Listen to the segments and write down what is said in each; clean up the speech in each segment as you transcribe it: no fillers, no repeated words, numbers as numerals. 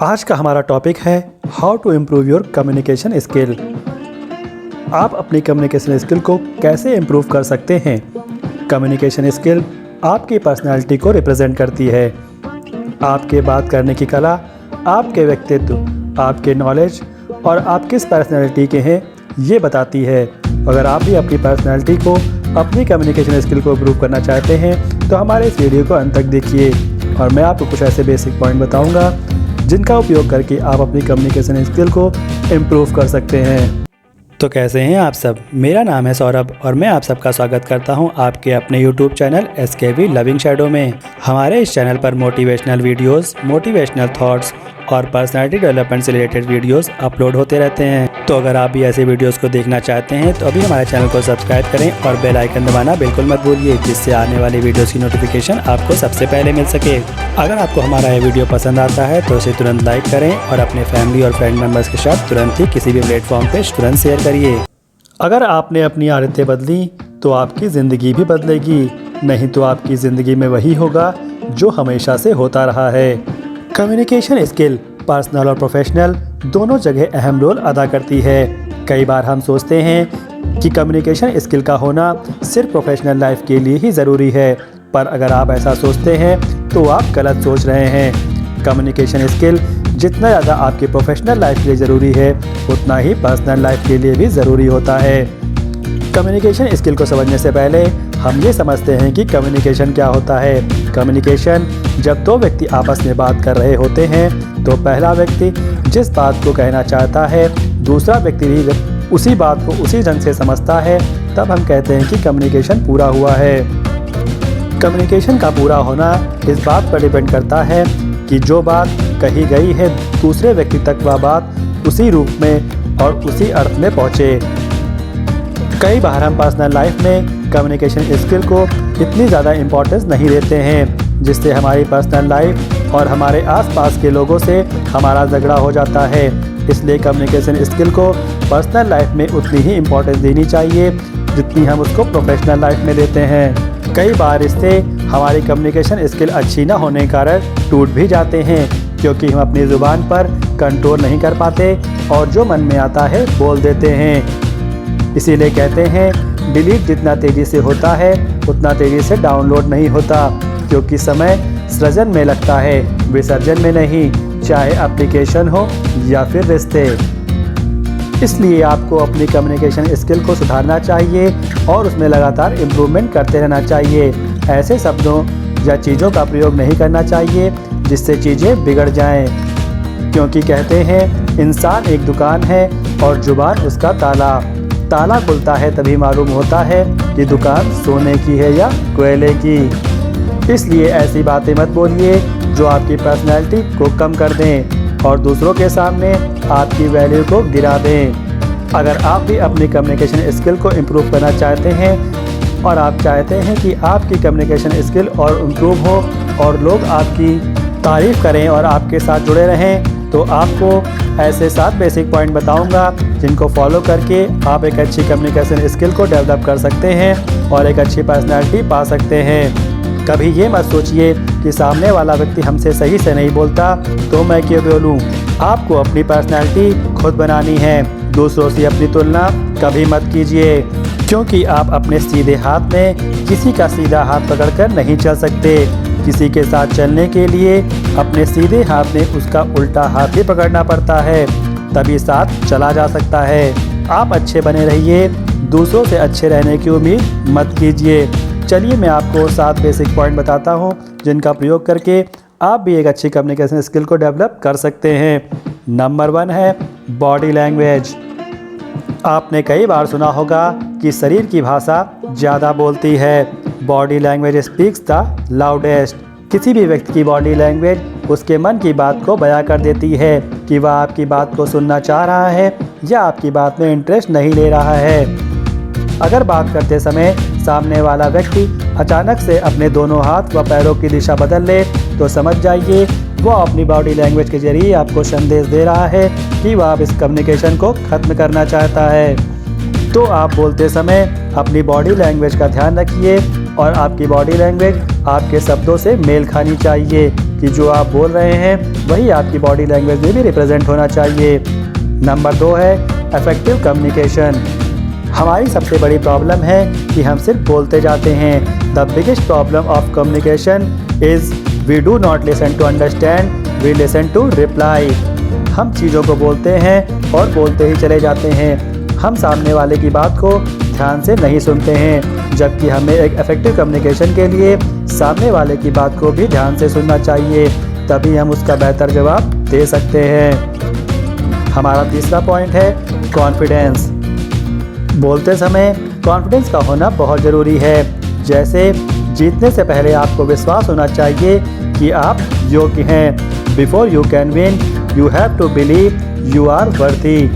आज का हमारा टॉपिक है how to improve your communication skill. आप अपनी कम्युनिकेशन स्किल को कैसे इम्प्रूव कर सकते हैं। कम्युनिकेशन स्किल आपकी पर्सनालिटी को रिप्रेजेंट करती है। आपके बात करने की कला, आपके व्यक्तित्व, आपके नॉलेज और आप किस पर्सनालिटी के हैं ये बताती है। अगर आप भी अपनी पर्सनालिटी को, अपनी कम्युनिकेशन स्किल को इम्प्रूव करना चाहते हैं तो हमारे इस वीडियो को अंत तक देखिए और मैं आपको कुछ ऐसे बेसिक पॉइंट बताऊंगा जिनका उपयोग करके आप अपनी कम्युनिकेशन स्किल को इम्प्रूव कर सकते हैं। तो कैसे हैं आप सब। मेरा नाम है सौरभ और मैं आप सबका स्वागत करता हूं आपके अपने YouTube channel SKV loving shadow में। हमारे इस चैनल पर मोटिवेशनल वीडियोस, मोटिवेशनल थॉट्स और पर्सनालिटी डेवलपमेंट से रिलेटेड वीडियोस अपलोड होते रहते हैं। तो अगर आप भी ऐसे वीडियोस को देखना चाहते हैं तो अभी हमारे चैनल को सब्सक्राइब करें और बेल आइकन दबाना बिल्कुल मत भूलिए, जिससे आने वाली वीडियोस की नोटिफिकेशन आपको सबसे पहले मिल सके। अगर आपको हमारा ये वीडियो पसंद आता है तो इसे तुरंत लाइक करें और अपने फैमिली और फ्रेंड मेम्बर्स के साथ तुरंत ही किसी भी प्लेटफॉर्म पे तुरंत शेयर करिए। अगर आपने अपनी आदतें बदली तो आपकी ज़िंदगी भी बदलेगी, नहीं तो आपकी ज़िंदगी में वही होगा जो हमेशा से होता रहा है। कम्युनिकेशन स्किल पर्सनल और प्रोफेशनल दोनों जगह अहम रोल अदा करती है। कई बार हम सोचते हैं कि कम्युनिकेशन स्किल का होना सिर्फ प्रोफेशनल लाइफ के लिए ही ज़रूरी है, पर अगर आप ऐसा सोचते हैं तो आप गलत सोच रहे हैं। कम्युनिकेशन स्किल जितना ज़्यादा आपकी प्रोफेशनल लाइफ के लिए ज़रूरी है उतना ही पर्सनल लाइफ के लिए भी ज़रूरी होता है। कम्युनिकेशन स्किल को समझने से पहले हम ये समझते हैं कि कम्युनिकेशन क्या होता है। कम्युनिकेशन जब दो व्यक्ति आपस में बात कर रहे होते हैं तो पहला व्यक्ति जिस बात को कहना चाहता है दूसरा व्यक्ति भी उसी बात को उसी ढंग से समझता है, तब हम कहते हैं कि कम्युनिकेशन पूरा हुआ है। कम्युनिकेशन का पूरा होना इस बात पर डिपेंड करता है कि जो बात कही गई है दूसरे व्यक्ति तक वह बात उसी रूप में और उसी अर्थ में पहुँचे। कई बार हम पर्सनल लाइफ में कम्युनिकेशन स्किल को इतनी ज़्यादा इम्पोर्टेंस नहीं देते हैं, जिससे हमारी पर्सनल लाइफ और हमारे आसपास के लोगों से हमारा झगड़ा हो जाता है। इसलिए कम्युनिकेशन स्किल को पर्सनल लाइफ में उतनी ही इम्पोर्टेंस देनी चाहिए जितनी हम उसको प्रोफेशनल लाइफ में देते हैं। कई बार इससे हमारी कम्युनिकेशन स्किल अच्छी न होने के कारण टूट भी जाते हैं, क्योंकि हम अपनी ज़ुबान पर कंट्रोल नहीं कर पाते और जो मन में आता है बोल देते हैं। इसीलिए कहते हैं डिलीट जितना तेज़ी से होता है उतना तेज़ी से डाउनलोड नहीं होता, क्योंकि समय सृजन में लगता है विसर्जन में नहीं, चाहे एप्लीकेशन हो या फिर रिश्ते। इसलिए आपको अपनी कम्युनिकेशन स्किल को सुधारना चाहिए और उसमें लगातार इम्प्रूवमेंट करते रहना चाहिए। ऐसे शब्दों या चीज़ों का प्रयोग नहीं करना चाहिए जिससे चीज़ें बिगड़ जाएं, क्योंकि कहते हैं इंसान एक दुकान है और जुबान उसका ताला। ताला खुलता है तभी मालूम होता है कि दुकान सोने की है या कोयले की। इसलिए ऐसी बातें मत बोलिए जो आपकी पर्सनैलिटी को कम कर दें और दूसरों के सामने आपकी वैल्यू को गिरा दें। अगर आप भी अपनी कम्युनिकेशन स्किल को इम्प्रूव करना चाहते हैं और आप चाहते हैं कि आपकी कम्युनिकेशन स्किल और इम्प्रूव हो और लोग आपकी तारीफ़ करें और आपके साथ जुड़े रहें, तो आपको ऐसे 7 बेसिक पॉइंट बताऊंगा जिनको फॉलो करके आप एक अच्छी कम्युनिकेशन स्किल को डेवलप कर सकते हैं और एक अच्छी पर्सनैलिटी पा सकते हैं। कभी ये मत सोचिए कि सामने वाला व्यक्ति हमसे सही से नहीं बोलता तो मैं क्यों बोलूं। आपको अपनी पर्सनैलिटी खुद बनानी है, दूसरों से अपनी तुलना कभी मत कीजिए, क्योंकि आप अपने सीधे हाथ में किसी का सीधा हाथ पकड़कर नहीं चल सकते। किसी के साथ चलने के लिए अपने सीधे हाथ में उसका उल्टा हाथ भी पकड़ना पड़ता है, तभी साथ चला जा सकता है। आप अच्छे बने रहिए, दूसरों से अच्छे रहने की उम्मीद मत कीजिए। चलिए मैं आपको 7 बेसिक पॉइंट बताता हूँ जिनका प्रयोग करके आप भी एक अच्छी कम्युनिकेशन स्किल को डेवलप कर सकते हैं। नंबर 1 है बॉडी लैंग्वेज। आपने कई बार सुना होगा कि शरीर की भाषा ज़्यादा बोलती है। Body language speaks the loudest. किसी भी व्यक्ति की बॉडी लैंग्वेज उसके मन की बात को बयां कर देती है कि वह आपकी बात को सुनना चाह रहा है या आपकी बात में इंटरेस्ट नहीं ले रहा है। अगर बात करते समय सामने वाला व्यक्ति अचानक से अपने दोनों हाथ व पैरों की दिशा बदल ले तो समझ जाइए वो अपनी बॉडी लैंग्वेज के जरिए आपको संदेश दे रहा है कि वह अब इस कम्युनिकेशन को ख़त्म करना चाहता है। तो आप बोलते समय अपनी बॉडी लैंग्वेज का ध्यान रखिए और आपकी बॉडी लैंग्वेज आपके शब्दों से मेल खानी चाहिए, कि जो आप बोल रहे हैं वही आपकी बॉडी लैंग्वेज में भी रिप्रेजेंट होना चाहिए। नंबर 2 है इफेक्टिव कम्युनिकेशन। हमारी सबसे बड़ी प्रॉब्लम है कि हम सिर्फ बोलते जाते हैं। The biggest problem of communication is we do not listen to understand, we listen to reply. हम चीज़ों को बोलते हैं और बोलते ही चले जाते हैं। हम सामने वाले की बात को ध्यान से नहीं सुनते हैं, जबकि हमें एक इफेक्टिव कम्युनिकेशन के लिए सामने वाले की बात को भी ध्यान से सुनना चाहिए, तभी हम उसका बेहतर जवाब दे सकते हैं। हमारा तीसरा पॉइंट है कॉन्फिडेंस। बोलते समय कॉन्फिडेंस का होना बहुत ज़रूरी है। जैसे जीतने से पहले आपको विश्वास होना चाहिए कि आप योग्य हैं। Before you can win you have to believe you are worthy.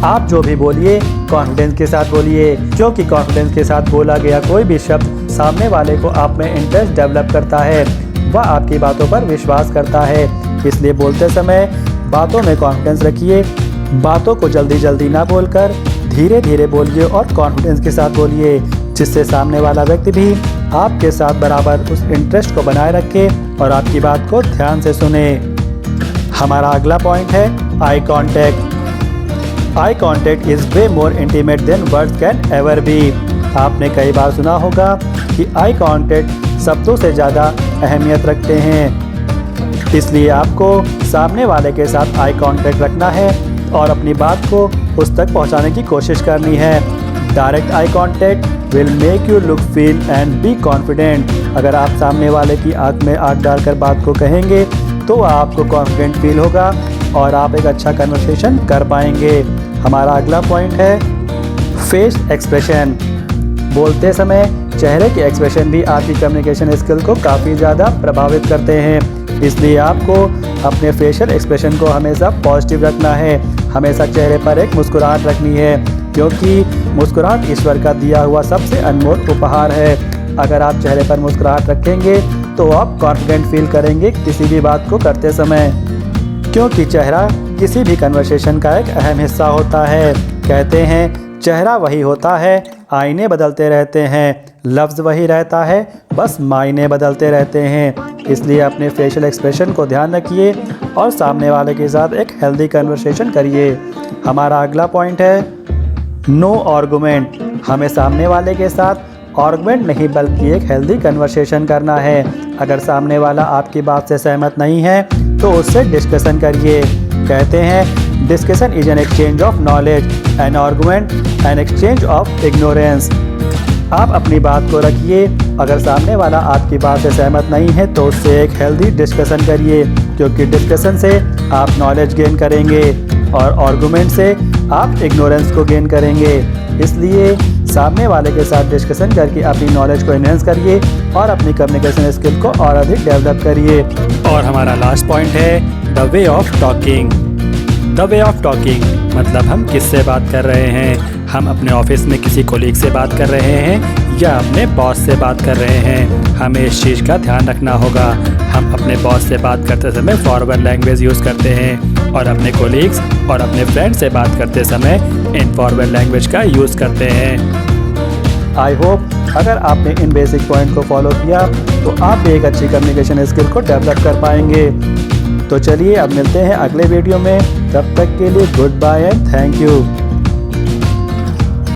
आप जो भी बोलिए कॉन्फिडेंस के साथ बोलिए, क्योंकि कॉन्फिडेंस के साथ बोला गया कोई भी शब्द सामने वाले को आप में इंटरेस्ट डेवलप करता है, वह आपकी बातों पर विश्वास करता है। इसलिए बोलते समय बातों में कॉन्फिडेंस रखिए। बातों को जल्दी जल्दी ना बोलकर धीरे धीरे बोलिए और कॉन्फिडेंस के साथ बोलिए, जिससे सामने वाला व्यक्ति भी आपके साथ बराबर उस इंटरेस्ट को बनाए रखे और आपकी बात को ध्यान से सुने। हमारा अगला पॉइंट है eye contact. Eye contact is way more intimate than words can ever be. आपने कई बार सुना होगा कि आई कॉन्टैक्ट शब्दों से ज़्यादा अहमियत रखते हैं। इसलिए आपको सामने वाले के साथ आई कॉन्टैक्ट रखना है और अपनी बात को उस तक पहुंचाने की कोशिश करनी है। Direct eye contact will make you look feel and be confident. अगर आप सामने वाले की आंख में आंख डालकर बात को कहेंगे तो आपको कॉन्फिडेंट फील होगा और आप एक अच्छा कन्वर्सेशन कर पाएंगे। हमारा अगला पॉइंट है फेस एक्सप्रेशन। बोलते समय चेहरे के एक्सप्रेशन भी आपकी कम्युनिकेशन स्किल को काफ़ी ज़्यादा प्रभावित करते हैं। इसलिए आपको अपने फेशियल एक्सप्रेशन को हमेशा पॉजिटिव रखना है। हमेशा चेहरे पर एक मुस्कुराहट रखनी है, क्योंकि मुस्कुराहट ईश्वर का दिया हुआ सबसे अनमोल उपहार है। अगर आप चेहरे पर मुस्कुराहट रखेंगे तो आप कॉन्फिडेंट फील करेंगे किसी भी बात को करते समय, क्योंकि चेहरा किसी भी कन्वर्सेशन का एक अहम हिस्सा होता है। कहते हैं चेहरा वही होता है, आईने बदलते रहते हैं, लफ्ज़ वही रहता है, बस मायने बदलते रहते हैं। इसलिए अपने फेशियल एक्सप्रेशन को ध्यान रखिए और सामने वाले के साथ एक हेल्दी कन्वर्सेशन करिए। हमारा अगला पॉइंट है नो आर्गुमेंट। हमें सामने वाले के साथ आर्गुमेंट नहीं बल्कि एक हेल्दी कन्वर्सेशन करना है। अगर सामने वाला आपकी बात से सहमत नहीं है तो उससे डिस्कशन करिए। कहते हैं discussion is an exchange of knowledge, an argument an exchange of ignorance. आप अपनी बात को रखिए। अगर सामने वाला आपकी बात से सहमत नहीं है तो उससे एक हेल्दी डिस्कशन करिए, क्योंकि डिस्कशन से आप नॉलेज गेन करेंगे और आर्गुमेंट से आप इग्नोरेंस को गेन करेंगे। इसलिए सामने वाले के साथ डिस्कशन करके अपनी नॉलेज को एनहेंस करिए और अपनी कम्युनिकेशन स्किल को और अधिक डेवलप करिए। और हमारा लास्ट पॉइंट है the way of talking. The way of talking मतलब हम किससे बात कर रहे हैं। हम अपने ऑफिस में किसी कोलीग से बात कर रहे हैं या अपने बॉस से बात कर रहे हैं। हमें इस चीज़ का ध्यान रखना होगा। हम अपने बॉस से बात करते समय फॉर्मल लैंग्वेज यूज़ करते हैं और अपने कोलीग्स और अपने फ्रेंड से बात करते समय इनफॉर्मल लैंग्वेज का यूज़ करते हैं। आई होप अगर आपने इन बेसिक पॉइंट को फॉलो किया तो आप भी एक अच्छी कम्युनिकेशन स्किल को डेवलप कर पाएंगे। तो चलिए अब मिलते हैं अगले वीडियो में। तब तक के लिए goodbye and thank you.